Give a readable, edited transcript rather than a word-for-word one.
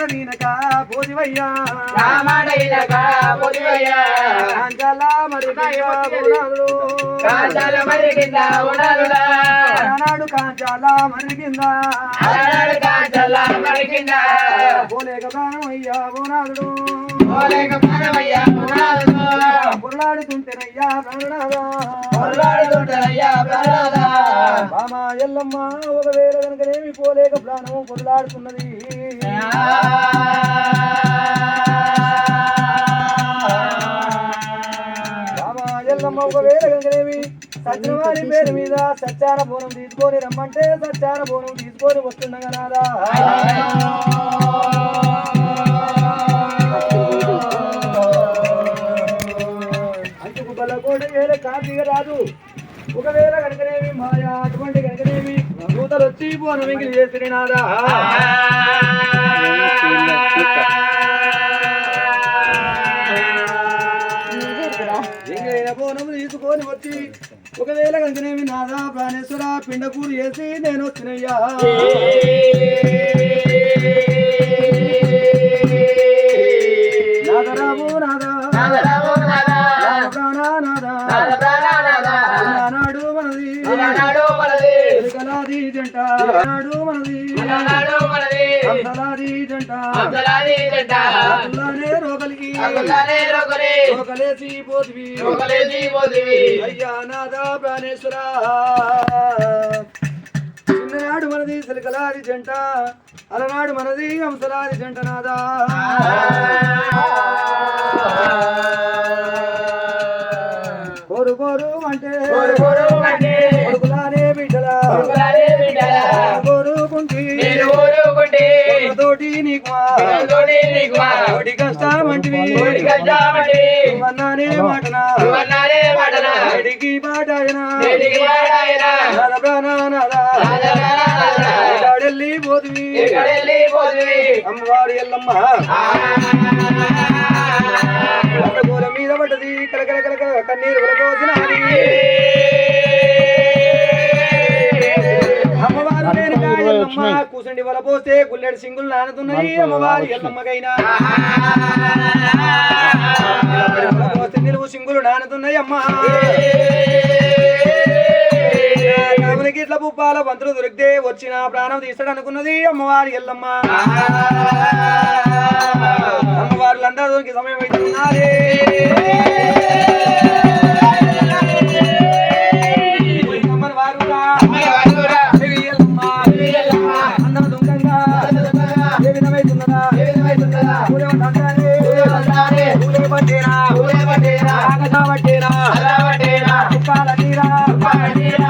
నీనక పోదివయ్యా కాంచాల మరి కింద నాడు కాంచాల మరి కింద పోలేక ప్రాణమయ్యా ఓనాథుడు పొరలాడుతుంటేనయ్యా ప్రాణనాథా బామా ఎల్లమ్మ ఒకవేళ కనుకనేమి పోలేక ప్రాణము పొరలాడుతున్నది బామా ఎల్లమ్మ ఒకవేళ కనుకనేమి సత్యవారి పేరు మీద సత్యాన బోనం తీసుకొని రమ్మంటే సత్యాన బోనం తీసుకొని వస్తుండగా నాదా అంటుకు బలకోట వేరే కార్తీక రాదు ఒకవేళ కనుకనేమి మాయా అటువంటి కనుకనేమి దూతలు వచ్చి బోనం వెంగిలి చేసి నాదా ఎంగిలైన బోనం తీసుకొని వచ్చి ఒకవేళ కనుకనేమి నాదా ప్రాణేశ్వర పిండకూరు చేసి నేను వచ్చినయ్యా నాదరాము నాదా నాడు మనది కలాది జంట నాడు మనది హంసలాది జంట రోగలేసి పోతివి అయ్యా నాదా ప్రాణేశ్వర చిన్ననాడు మనది సిలకలాది జంట అలనాడు మనది హంసలాది జంట నాదా కోరు అంటే కొడుకులానే బిడ్డలా కోరుకుంటే తోటి నీకు కష్టమంటివి అన్నానే మాటనా అడిగి పాటాయనా వెళ్ళి పోతివి అమ్మవారి ఎల్లమ్మ గోల మీద పడ్డది కలకల కలకల కన్నీరు పోసినది అమ్మవారు ఎల్లమ్మ కూసండి వల పోస్తే గుల్లెడు సింగులు నానుతున్నాయి అమ్మవారి ఎల్లమ్మకైనా పోస్తే నిలువు సింగులు నానుతున్నాయి అమ్మా కావునికి ఇట్లా పుప్పాల పంతులు దొరికితే వచ్చిన ప్రాణం తీస్తాడు అనుకున్నది అమ్మవారి ఎల్లమ్మ అమ్మవారులందరూ దొరికి సమయం అయితే ఉన్నది పట్టేరా